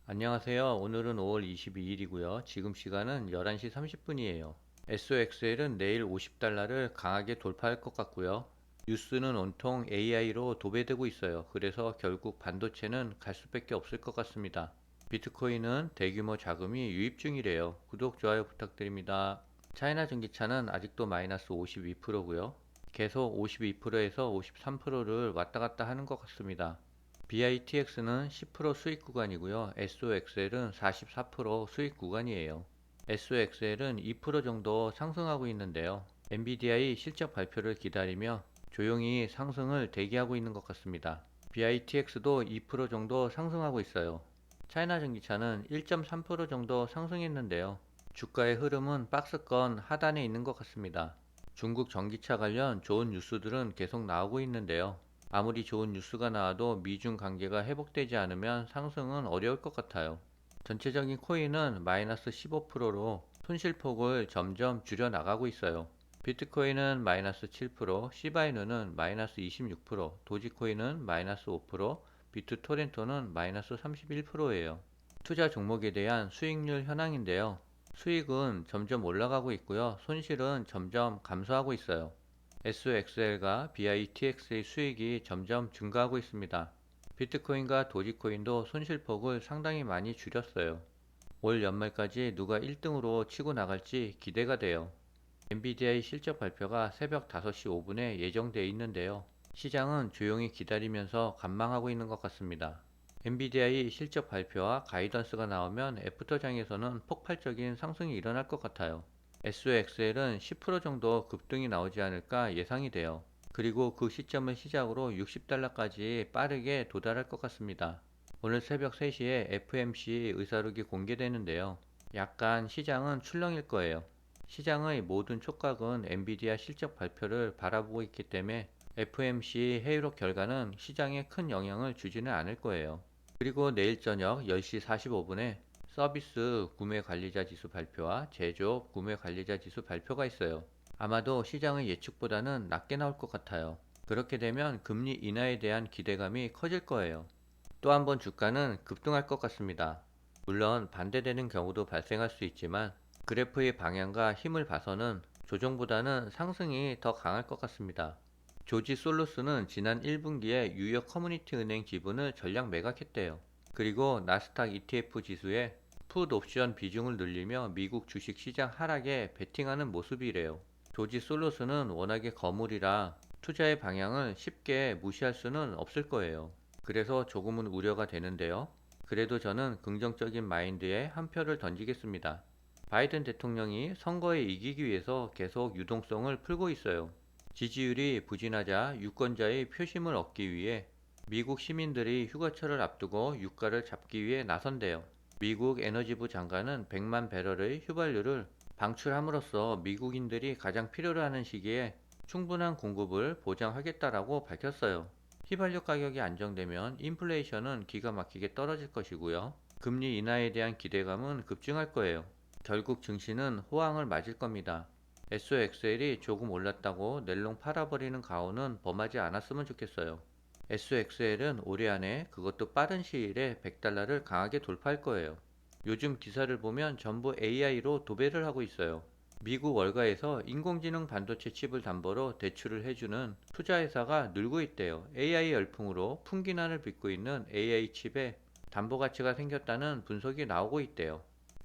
안녕하세요. 오늘은 5월 22일이고요. 지금 시간은 11시 30분이에요. SOXL은 내일 50달러를 강하게 돌파할 것 같고요. 뉴스는 온통 AI로 도배되고 있어요. 그래서 결국 반도체는 갈 수밖에 없을 것 같습니다. 비트코인은 대규모 자금이 유입 중이래요. 구독, 좋아요 부탁드립니다. 차이나 전기차는 아직도 마이너스 52%고요. 계속 52%에서 53%를 왔다 갔다 하는 것 같습니다. BITX는 10% 수익 구간이고요. SOXL은 44% 수익 구간이에요. SOXL은 2% 정도 상승하고 있는데요. 엔비디아의 실적 발표를 기다리며 조용히 상승을 대기하고 있는 것 같습니다. BITX도 2% 정도 상승하고 있어요. 차이나 전기차는 1.3% 정도 상승했는데요. 주가의 흐름은 박스권 하단에 있는 것 같습니다. 중국 전기차 관련 좋은 뉴스들은 계속 나오고 있는데요. 아무리 좋은 뉴스가 나와도 미중 관계가 회복되지 않으면 상승은 어려울 것 같아요. 전체적인 코인은 마이너스 15%로 손실폭을 점점 줄여 나가고 있어요. 비트코인은 마이너스 7%, 시바이누는 마이너스 26%, 도지코인은 마이너스 5%, 비트토렌토는 마이너스 31%예요. 투자 종목에 대한 수익률 현황인데요. 수익은 점점 올라가고 있고요. 손실은 점점 감소하고 있어요. SOXL과 BITX의 수익이 점점 증가하고 있습니다. 비트코인과 도지코인도 손실폭을 상당히 많이 줄였어요. 올 연말까지 누가 1등으로 치고 나갈지 기대가 돼요. 엔비디아의 실적 발표가 새벽 5시 5분에 예정되어 있는데요. 시장은 조용히 기다리면서 관망하고 있는 것 같습니다. 엔비디아의 실적 발표와 가이던스가 나오면 애프터장에서는 폭발적인 상승이 일어날 것 같아요. SOXL은 10% 정도 급등이 나오지 않을까 예상이 돼요. 그리고 그 시점을 시작으로 60달러까지 빠르게 도달할 것 같습니다. 오늘 새벽 3시에 FMC 의사록이 공개되는데요. 약간 시장은 출렁일 거예요. 시장의 모든 촉각은 엔비디아 실적 발표를 바라보고 있기 때문에 FMC 회의록 결과는 시장에 큰 영향을 주지는 않을 거예요. 그리고 내일 저녁 10시 45분에 서비스 구매 관리자 지수 발표와 제조업 구매 관리자 지수 발표가 있어요. 아마도 시장의 예측보다는 낮게 나올 것 같아요. 그렇게 되면 금리 인하에 대한 기대감이 커질 거예요. 또 한 번 주가는 급등할 것 같습니다. 물론 반대되는 경우도 발생할 수 있지만 그래프의 방향과 힘을 봐서는 조정보다는 상승이 더 강할 것 같습니다. 조지 솔로스는 지난 1분기에 유역 커뮤니티 은행 지분을 전량 매각했대요. 그리고 나스닥 ETF 지수에 풋 옵션 비중을 늘리며 미국 주식 시장 하락에 베팅하는 모습이래요. 조지 솔로스는 워낙에 거물이라 투자의 방향을 쉽게 무시할 수는 없을 거예요. 그래서 조금은 우려가 되는데요. 그래도 저는 긍정적인 마인드에 한 표를 던지겠습니다. 바이든 대통령이 선거에 이기기 위해서 계속 유동성을 풀고 있어요. 지지율이 부진하자 유권자의 표심을 얻기 위해 미국 시민들이 휴가철을 앞두고 유가를 잡기 위해 나선대요. 미국 에너지부 장관은 100만 배럴의 휘발유를 방출함으로써 미국인들이 가장 필요로 하는 시기에 충분한 공급을 보장하겠다라고 밝혔어요. 휘발유 가격이 안정되면 인플레이션은 기가 막히게 떨어질 것이고요. 금리 인하에 대한 기대감은 급증할 거예요. 결국 증시는 호황을 맞을 겁니다. SOXL이 조금 올랐다고 낼롱 팔아버리는 가오는 범하지 않았으면 좋겠어요. SOXL은 올해 안에 그것도 빠른 시일에 100달러를 강하게 돌파할 거예요. 요즘 기사를 보면 전부 AI로 도배를 하고 있어요. 미국 월가에서 인공지능 반도체 칩을 담보로 대출을 해주는 투자회사가 늘고 있대요. AI 열풍으로 풍기난을 빚고 있는 AI 칩에 담보 가치가 생겼다는 분석이 나오고 있대요.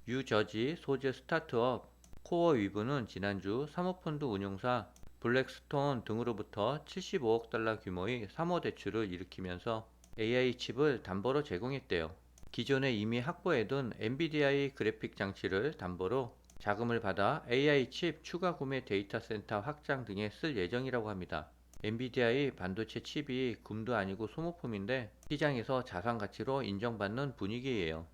유저지 소재 스타트업 코어 위브는 지난주 사모펀드 운용사 블랙스톤 등으로부터 75억 달러 규모의 사모대출을 일으키면서 AI 칩을 담보로 제공했대요. 기존에 이미 확보해둔 엔비디아의 그래픽 장치를 담보로 자금을 받아 AI 칩 추가 구매 데이터 센터 확장 등에 쓸 예정이라고 합니다. 엔비디아의 반도체 칩이 금도 아니고 소모품인데 시장에서 자산 가치로 인정받는 분위기예요.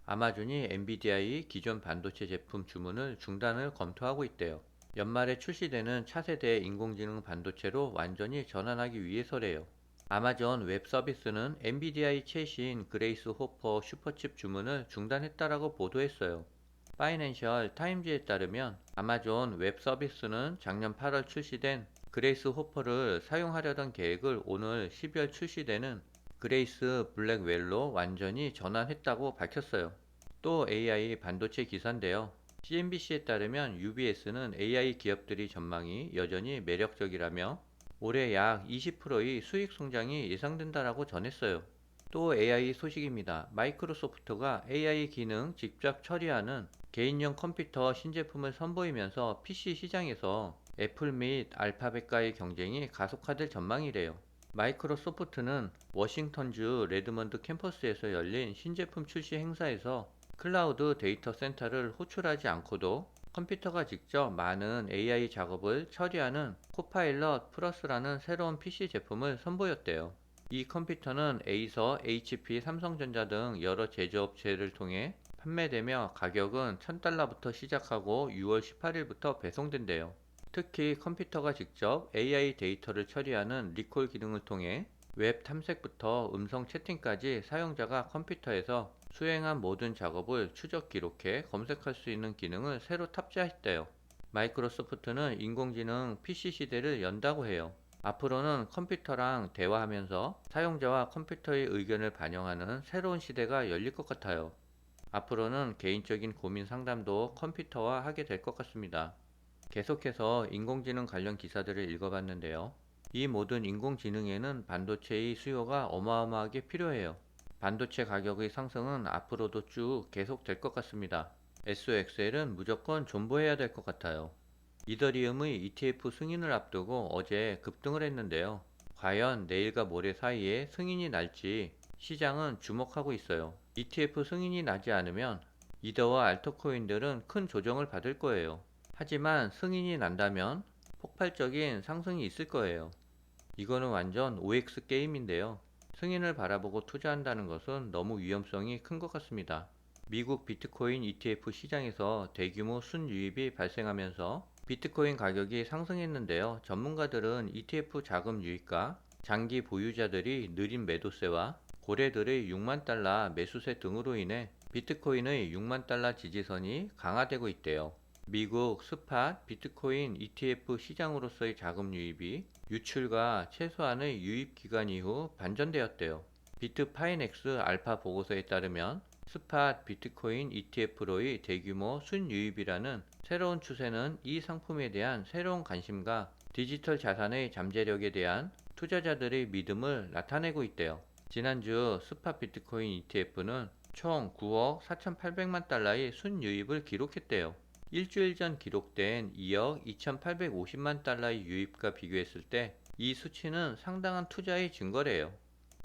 아마존이 엔비디아의 기존 반도체 제품 주문을 중단을 검토하고 있대요. 연말에 출시되는 차세대 인공지능 반도체로 완전히 전환하기 위해서래요. 아마존 웹 서비스는 엔비디아의 최신 그레이스 호퍼 슈퍼칩 주문을 중단했다라고 보도했어요. 파이낸셜 타임즈에 따르면 아마존 웹 서비스는 작년 8월 출시된 그레이스 호퍼를 사용하려던 계획을 오늘 12월 출시되는 그레이스 블랙웰로 완전히 전환했다고 밝혔어요. 또 AI 반도체 기사인데요. CNBC에 따르면 UBS는 AI 기업들이 전망이 여전히 매력적이라며 올해 약 20%의 수익 성장이 예상된다라고 전했어요. 또 AI 소식입니다. 마이크로소프트가 AI 기능 직접 처리하는 개인용 컴퓨터 신제품을 선보이면서 PC 시장에서 애플 및 알파벳과의 경쟁이 가속화될 전망이래요. 마이크로소프트는 워싱턴주 레드먼드 캠퍼스에서 열린 신제품 출시 행사에서 클라우드 데이터 센터를 호출하지 않고도 컴퓨터가 직접 많은 AI 작업을 처리하는 코파일럿 플러스라는 새로운 PC 제품을 선보였대요. 이 컴퓨터는 에이서, HP, 삼성전자 등 여러 제조업체를 통해 판매되며 가격은 $1000부터 시작하고 6월 18일부터 배송된대요. 특히 컴퓨터가 직접 AI 데이터를 처리하는 리콜 기능을 통해 웹 탐색부터 음성 채팅까지 사용자가 컴퓨터에서 수행한 모든 작업을 추적 기록해 검색할 수 있는 기능을 새로 탑재했대요. 마이크로소프트는 인공지능 PC 시대를 연다고 해요. 앞으로는 컴퓨터랑 대화하면서 사용자와 컴퓨터의 의견을 반영하는 새로운 시대가 열릴 것 같아요. 앞으로는 개인적인 고민 상담도 컴퓨터와 하게 될 것 같습니다. 계속해서 인공지능 관련 기사들을 읽어봤는데요. 이 모든 인공지능에는 반도체의 수요가 어마어마하게 필요해요. 반도체 가격의 상승은 앞으로도 쭉 계속될 것 같습니다. SOXL은 무조건 존버해야 될 것 같아요. 이더리움의 ETF 승인을 앞두고 어제 급등을 했는데요. 과연 내일과 모레 사이에 승인이 날지 시장은 주목하고 있어요. ETF 승인이 나지 않으면 이더와 알트코인들은 큰 조정을 받을 거예요. 하지만 승인이 난다면 폭발적인 상승이 있을 거예요. 이거는 완전 OX 게임인데요. 승인을 바라보고 투자한다는 것은 너무 위험성이 큰 것 같습니다. 미국 비트코인 ETF 시장에서 대규모 순유입이 발생하면서 비트코인 가격이 상승했는데요. 전문가들은 ETF 자금 유입과 장기 보유자들이 느린 매도세와 고래들의 6만 달러 매수세 등으로 인해 비트코인의 6만 달러 지지선이 강화되고 있대요. 미국 스팟 비트코인 ETF 시장으로서의 자금 유입이 유출과 최소한의 유입 기간 이후 반전되었대요. 비트파이넥스 알파 보고서에 따르면 스팟 비트코인 ETF로의 대규모 순유입이라는 새로운 추세는 이 상품에 대한 새로운 관심과 디지털 자산의 잠재력에 대한 투자자들의 믿음을 나타내고 있대요. 지난주 스팟 비트코인 ETF는 총 9억 4,800만 달러의 순유입을 기록했대요. 일주일 전 기록된 2억 2,850만 달러의 유입과 비교했을 때 이 수치는 상당한 투자의 증거래요.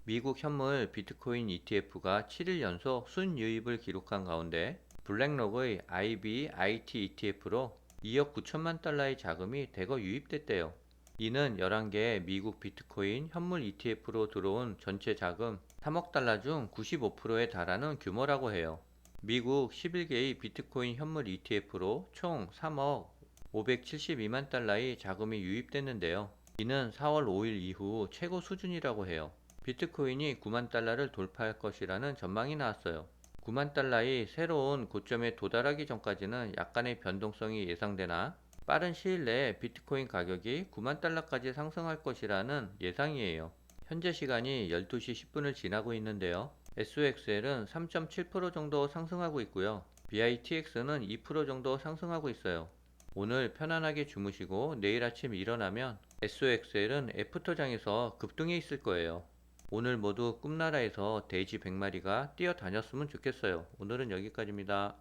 미국 현물 비트코인 ETF가 7일 연속 순유입을 기록한 가운데 블랙록의 IBIT ETF로 2억 9천만 달러의 자금이 대거 유입됐대요. 이는 11개 미국 비트코인 현물 ETF로 들어온 전체 자금 3억 달러 중 95%에 달하는 규모라고 해요. 미국 11개의 비트코인 현물 ETF로 총 3억 572만 달러의 자금이 유입됐는데요. 이는 4월 5일 이후 최고 수준이라고 해요. 비트코인이 9만 달러를 돌파할 것이라는 전망이 나왔어요. 9만 달러의 새로운 고점에 도달하기 전까지는 약간의 변동성이 예상되나 빠른 시일 내에 비트코인 가격이 9만 달러까지 상승할 것이라는 예상이에요. 현재 시간이 12시 10분을 지나고 있는데요. SOXL은 3.7% 정도 상승하고 있고요. BITX는 2% 정도 상승하고 있어요. 오늘 편안하게 주무시고 내일 아침 일어나면 SOXL은 애프터장에서 급등해 있을 거예요. 오늘 모두 꿈나라에서 돼지 100마리가 뛰어다녔으면 좋겠어요. 오늘은 여기까지입니다.